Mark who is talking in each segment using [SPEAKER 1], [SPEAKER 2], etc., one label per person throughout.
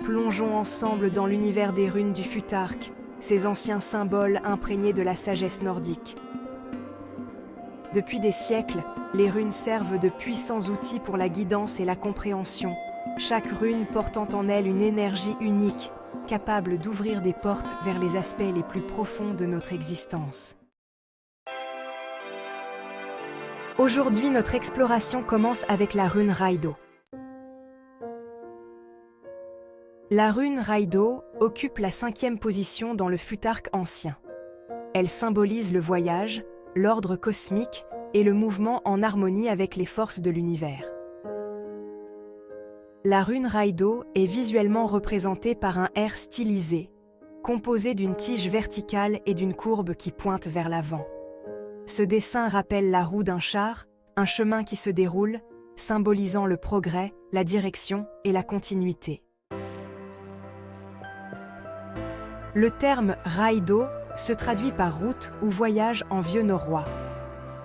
[SPEAKER 1] Plongeons ensemble dans l'univers des runes du Futhark, ces anciens symboles imprégnés de la sagesse nordique. Depuis des siècles, les runes servent de puissants outils pour la guidance et la compréhension, chaque rune portant en elle une énergie unique, capable d'ouvrir des portes vers les aspects les plus profonds de notre existence. Aujourd'hui, notre exploration commence avec la rune Raido. La rune Raido occupe la 5e position dans le Futhark ancien. Elle symbolise le voyage, l'ordre cosmique et le mouvement en harmonie avec les forces de l'univers. La rune Raido est visuellement représentée par un R stylisé, composé d'une tige verticale et d'une courbe qui pointe vers l'avant. Ce dessin rappelle la roue d'un char, un chemin qui se déroule, symbolisant le progrès, la direction et la continuité. Le terme Raido se traduit par route ou voyage en vieux norrois.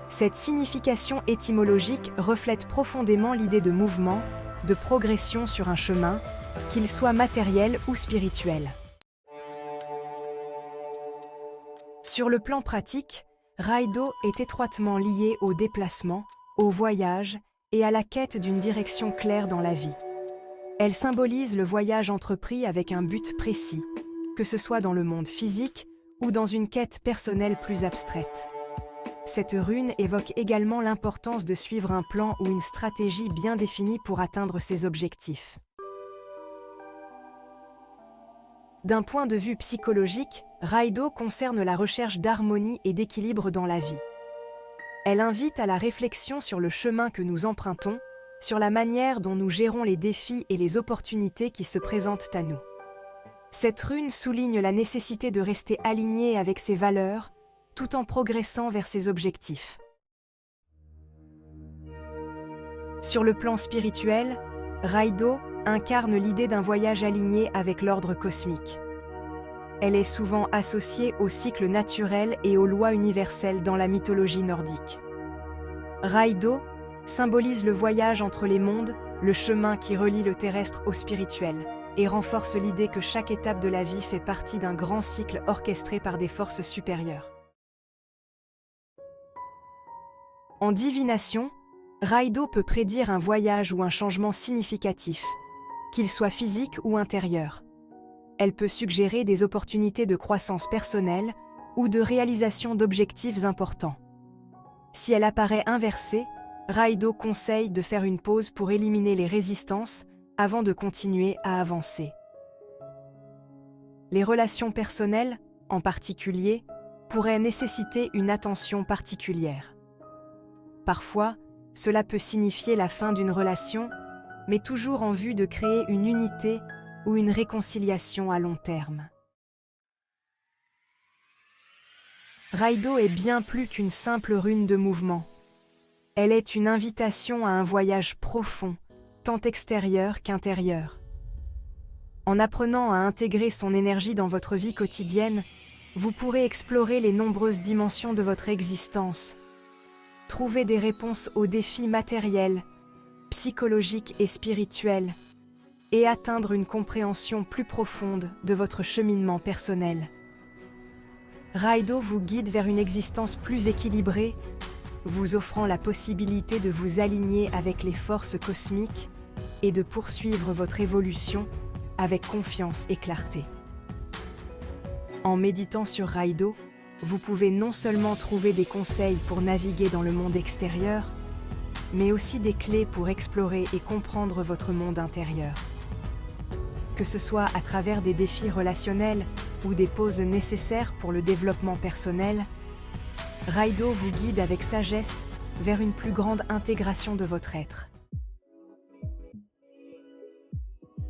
[SPEAKER 1] Cette signification étymologique reflète profondément l'idée de mouvement, de progression sur un chemin, qu'il soit matériel ou spirituel. Sur le plan pratique, Raido est étroitement lié au déplacement, au voyage et à la quête d'une direction claire dans la vie. Elle symbolise le voyage entrepris avec un but précis, que ce soit dans le monde physique ou dans une quête personnelle plus abstraite. Cette rune évoque également l'importance de suivre un plan ou une stratégie bien définie pour atteindre ses objectifs. D'un point de vue psychologique, Raido concerne la recherche d'harmonie et d'équilibre dans la vie. Elle invite à la réflexion sur le chemin que nous empruntons, sur la manière dont nous gérons les défis et les opportunités qui se présentent à nous. Cette rune souligne la nécessité de rester aligné avec ses valeurs, tout en progressant vers ses objectifs. Sur le plan spirituel, Raido incarne l'idée d'un voyage aligné avec l'ordre cosmique. Elle est souvent associée au cycle naturel et aux lois universelles dans la mythologie nordique. Raido symbolise le voyage entre les mondes, le chemin qui relie le terrestre au spirituel, et renforce l'idée que chaque étape de la vie fait partie d'un grand cycle orchestré par des forces supérieures. En divination, Raido peut prédire un voyage ou un changement significatif, qu'il soit physique ou intérieur. Elle peut suggérer des opportunités de croissance personnelle ou de réalisation d'objectifs importants. Si elle apparaît inversée, Raido conseille de faire une pause pour éliminer les résistances avant de continuer à avancer. Les relations personnelles, en particulier, pourraient nécessiter une attention particulière. Parfois, cela peut signifier la fin d'une relation, mais toujours en vue de créer une unité ou une réconciliation à long terme. Raido est bien plus qu'une simple rune de mouvement. Elle est une invitation à un voyage profond, tant extérieur qu'intérieur. En apprenant à intégrer son énergie dans votre vie quotidienne, vous pourrez explorer les nombreuses dimensions de votre existence, trouver des réponses aux défis matériels, psychologiques et spirituels, et atteindre une compréhension plus profonde de votre cheminement personnel. Raido vous guide vers une existence plus équilibrée, vous offrant la possibilité de vous aligner avec les forces cosmiques et de poursuivre votre évolution avec confiance et clarté. En méditant sur Raido, vous pouvez non seulement trouver des conseils pour naviguer dans le monde extérieur, mais aussi des clés pour explorer et comprendre votre monde intérieur. Que ce soit à travers des défis relationnels ou des pauses nécessaires pour le développement personnel, Raido vous guide avec sagesse vers une plus grande intégration de votre être.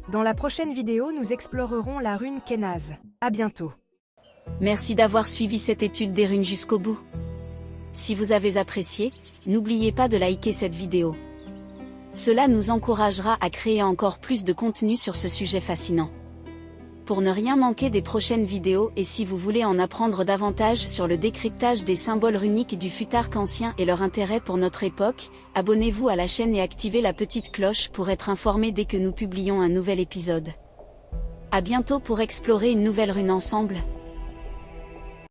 [SPEAKER 1] Dans la prochaine vidéo, nous explorerons la rune Kenaz. À bientôt.
[SPEAKER 2] Merci d'avoir suivi cette étude des runes jusqu'au bout. Si vous avez apprécié, n'oubliez pas de liker cette vidéo. Cela nous encouragera à créer encore plus de contenu sur ce sujet fascinant. Pour ne rien manquer des prochaines vidéos et si vous voulez en apprendre davantage sur le décryptage des symboles runiques du Futhark ancien et leur intérêt pour notre époque, abonnez-vous à la chaîne et activez la petite cloche pour être informé dès que nous publions un nouvel épisode. À bientôt pour explorer une nouvelle rune ensemble.